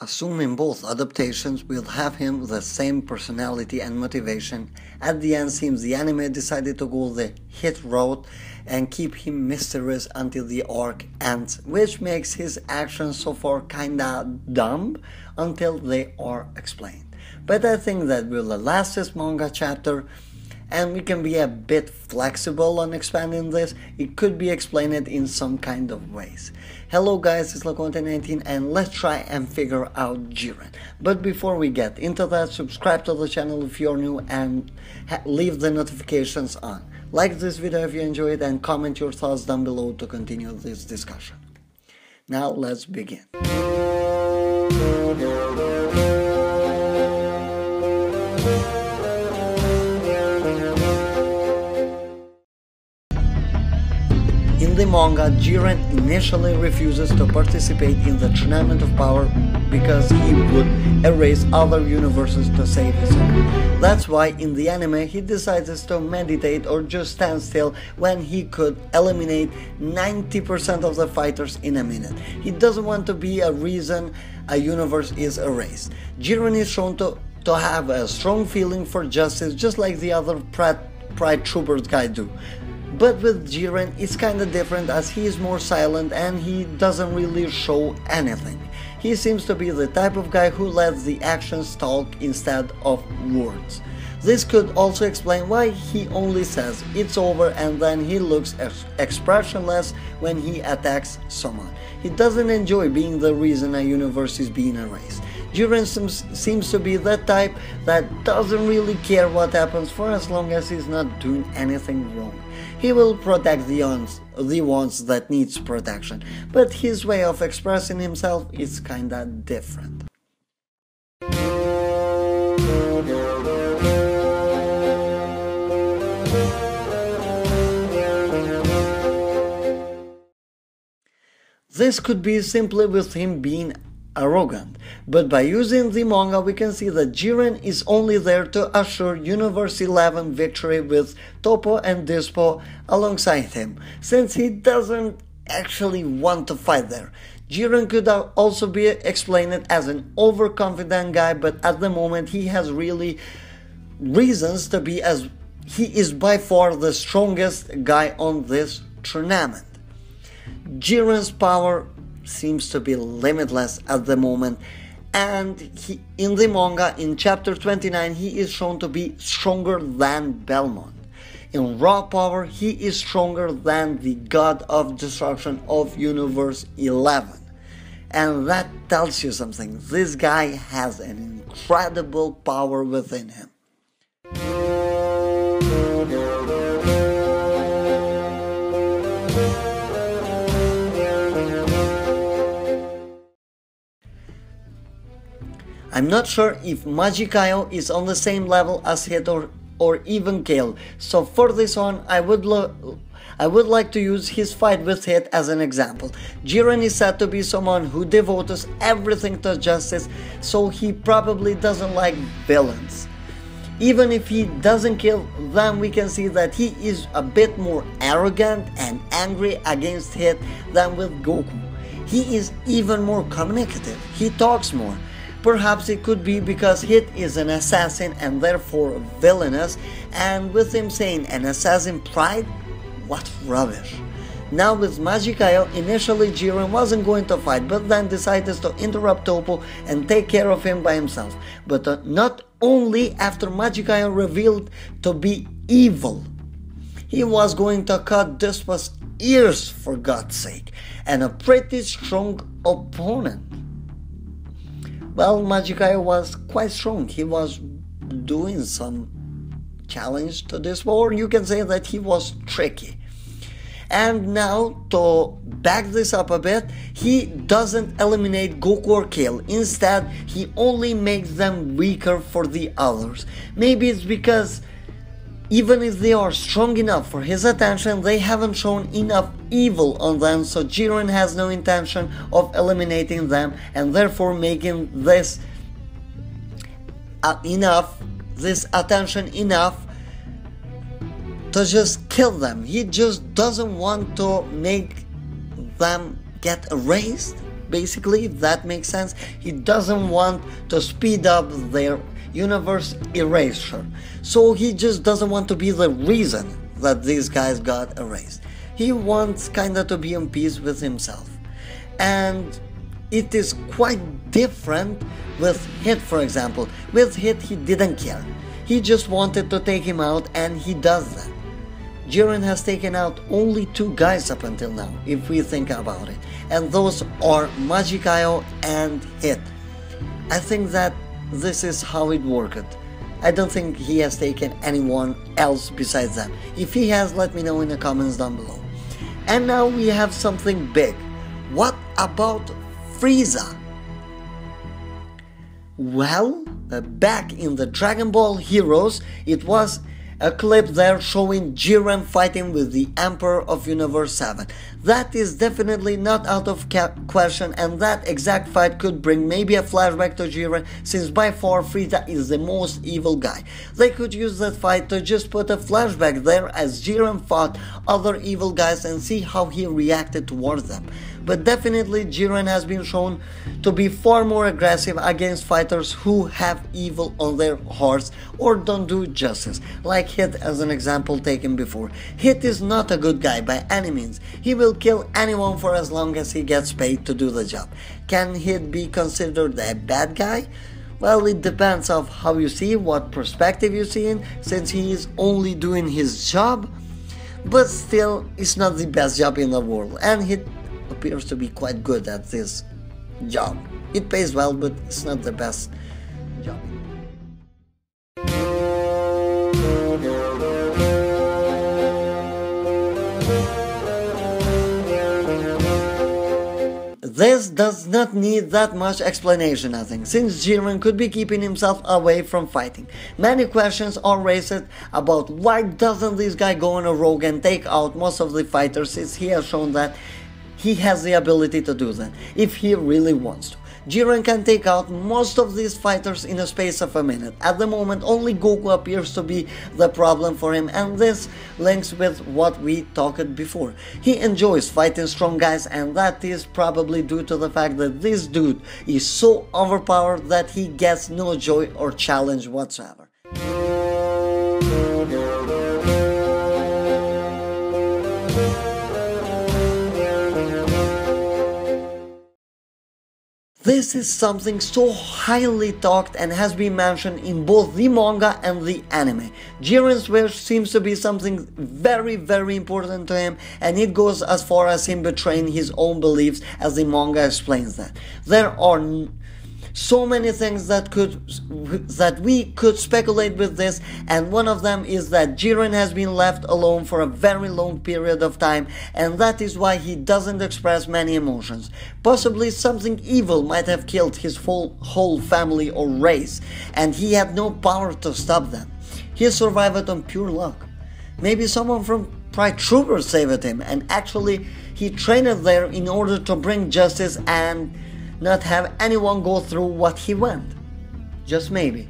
assume in both adaptations we'll have him the same personality and motivation. At the end seems the anime decided to go the hit route and keep him mysterious until the arc ends, which makes his actions so far kinda dumb until they are explained. But I think that will last this manga chapter, and we can be a bit flexible on expanding this. It could be explained in some kind of ways. Hello guys, it's Laconte19 and let's try and figure out Jiren. But before we get into that, subscribe to the channel if you're new and leave the notifications on. Like this video if you enjoy it and comment your thoughts down below to continue this discussion. Now let's begin. In the manga, Jiren initially refuses to participate in the Tournament of Power because he would erase other universes to save his own. That's why in the anime he decides to meditate or just stand still when he could eliminate 90% of the fighters in a minute. He doesn't want to be a reason a universe is erased. Jiren is shown to have a strong feeling for justice just like the other Pride Troopers guy do. But with Jiren it's kinda different as he is more silent and he doesn't really show anything. He seems to be the type of guy who lets the actions talk instead of words. This could also explain why he only says it's over and then he looks expressionless when he attacks someone. He doesn't enjoy being the reason a universe is being erased. Jiren seems to be that type that doesn't really care what happens for as long as he's not doing anything wrong. He will protect the ones that needs protection, but his way of expressing himself is kinda different. This could be simply with him being arrogant, but by using the manga we can see that Jiren is only there to assure Universe 11 victory with Toppo and Dispo alongside him, since he doesn't actually want to fight there. Jiren could also be explained as an overconfident guy, but at the moment he has really reasons to be, as he is by far the strongest guy on this tournament. Jiren's power seems to be limitless at the moment, and in the manga in chapter 29 he is shown to be stronger than Belmont. In raw power he is stronger than the god of destruction of Universe 11, and that tells you something. This guy has an incredible power within him. I'm not sure if Magikayo is on the same level as Hit or even Kale, so for this one I would like to use his fight with Hit as an example. Jiren is said to be someone who devotes everything to justice, so he probably doesn't like villains. Even if he doesn't kill them, we can see that he is a bit more arrogant and angry against Hit than with Goku. He is even more communicative, he talks more. Perhaps it could be because Hit is an assassin and therefore villainous, and with him saying an assassin pride? What rubbish. Now with Magikayo, initially Jiren wasn't going to fight, but then decided to interrupt Toppo and take care of him by himself. But not only after Magikayo revealed to be evil, he was going to cut Dispo's ears for God's sake, and a pretty strong opponent. Well, Magikayo was quite strong. He was doing some challenge to this, or you can say that he was tricky. And now, to back this up a bit, he doesn't eliminate Goku or Kale. Instead, he only makes them weaker for the others. Maybe it's because even if they are strong enough for his attention, they haven't shown enough evil on them, so Jiren has no intention of eliminating them and therefore making this attention enough to just kill them. He just doesn't want to make them get erased. basically, if that makes sense. He doesn't want to speed up their universe erasure. So he just doesn't want to be the reason that these guys got erased. He wants kinda to be in peace with himself. And it is quite different with Hit, for example. With Hit, he didn't care. He just wanted to take him out, and he does that. Jiren has taken out only 2 guys up until now, if we think about it. And those are Majikayo and Hit. I think that this is how it worked. I don't think he has taken anyone else besides them. If he has, let me know in the comments down below. And now we have something big. What about Frieza? Well, back in the Dragon Ball Heroes, it was a clip there showing Jiren fighting with the Emperor of Universe 7. That is definitely not out of question, and that exact fight could bring maybe a flashback to Jiren, since by far Frieza is the most evil guy. They could use that fight to just put a flashback there as Jiren fought other evil guys and see how he reacted towards them. But definitely Jiren has been shown to be far more aggressive against fighters who have evil on their hearts or don't do justice, like Hit as an example taken before. Hit is not a good guy by any means. He will kill anyone for as long as he gets paid to do the job. Can Hit be considered a bad guy? Well, it depends on how you see, what perspective you see in, since he is only doing his job. But still, it's not the best job in the world, and Hit appears to be quite good at this job. It pays well, but it's not the best job. This does not need that much explanation, I think, since Jiren could be keeping himself away from fighting. Many questions are raised about why doesn't this guy go on a rogue and take out most of the fighters, since he has shown that he has the ability to do that, if he really wants to. Jiren can take out most of these fighters in a space of a minute. At the moment, only Goku appears to be the problem for him, and this links with what we talked before. He enjoys fighting strong guys, and that is probably due to the fact that this dude is so overpowered that he gets no joy or challenge whatsoever. This is something so highly talked and has been mentioned in both the manga and the anime. Jiren's wish seems to be something very important to him, and it goes as far as him betraying his own beliefs, as the manga explains that. There are so many things that we could speculate with this, and one of them is that Jiren has been left alone for a very long period of time, and that is why he doesn't express many emotions. Possibly something evil might have killed his whole family or race, and he had no power to stop them. He survived on pure luck. Maybe someone from Pride Troopers saved him, and actually he trained there in order to bring justice and not have anyone go through what he went. Just maybe.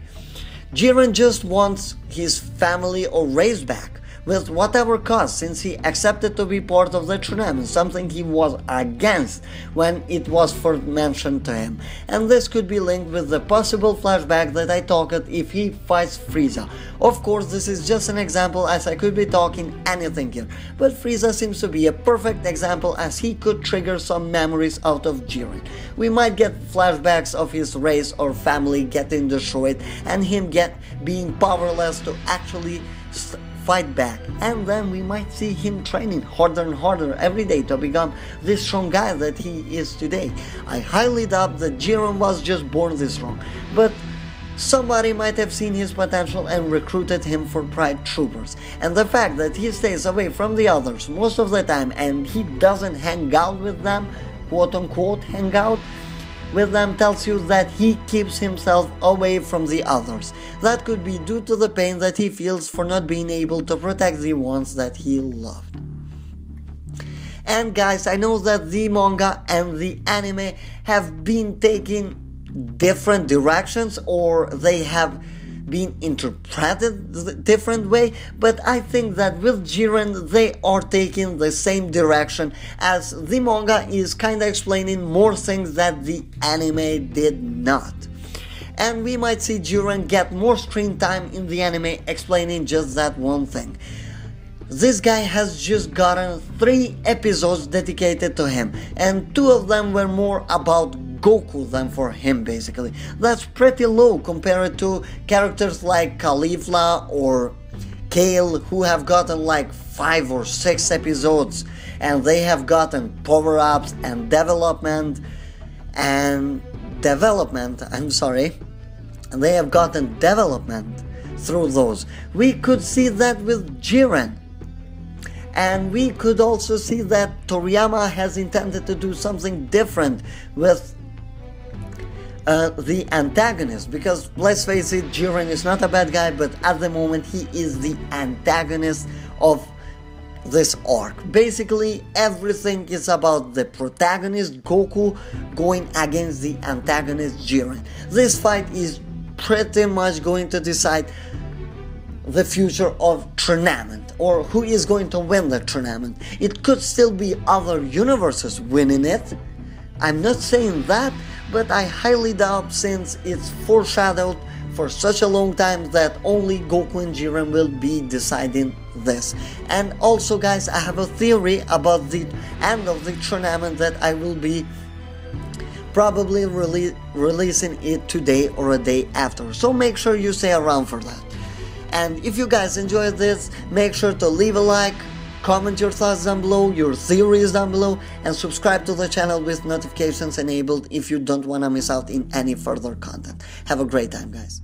Jiren just wants his family or race back, with whatever cost, since he accepted to be part of the tournament, something he was against when it was first mentioned to him. And this could be linked with the possible flashback that I talked if he fights Frieza. Of course, this is just an example, as I could be talking anything here, but Frieza seems to be a perfect example, as he could trigger some memories out of Jiren. We might get flashbacks of his race or family getting destroyed and him being powerless to actually fight back, and then we might see him training harder and harder every day to become this strong guy that he is today. I highly doubt that Jiren was just born this strong, but somebody might have seen his potential and recruited him for Pride Troopers. And the fact that he stays away from the others most of the time and he doesn't hang out with them, quote unquote hang out with them, tells you that he keeps himself away from the others. That could be due to the pain that he feels for not being able to protect the ones that he loved. And guys, I know that the manga and the anime have been taking different directions, or they have been interpreted the different way, but I think that with Jiren they are taking the same direction, as the manga is kinda explaining more things that the anime did not. And we might see Jiren get more screen time in the anime explaining just that one thing. This guy has just gotten 3 episodes dedicated to him, and 2 of them were more about Goku than for him basically. That's pretty low compared to characters like Caulifla or Kale, who have gotten like 5 or 6 episodes, and they have gotten power-ups and development, and they have gotten development through those. We could see that with Jiren. And we could also see that Toriyama has intended to do something different with the antagonist, because let's face it, Jiren is not a bad guy, but at the moment he is the antagonist of this arc. Basically everything is about the protagonist Goku going against the antagonist Jiren. This fight is pretty much going to decide the future of tournament, or who is going to win the tournament. It could still be other universes winning it, I'm not saying that, but I highly doubt, since it's foreshadowed for such a long time that only Goku and Jiren will be deciding this. And also guys, I have a theory about the end of the tournament that I will be probably releasing it today or a day after, so make sure you stay around for that. And if you guys enjoyed this, make sure to leave a like, comment your thoughts down below, your theories down below, and subscribe to the channel with notifications enabled if you don't want to miss out in any further content. Have a great time guys.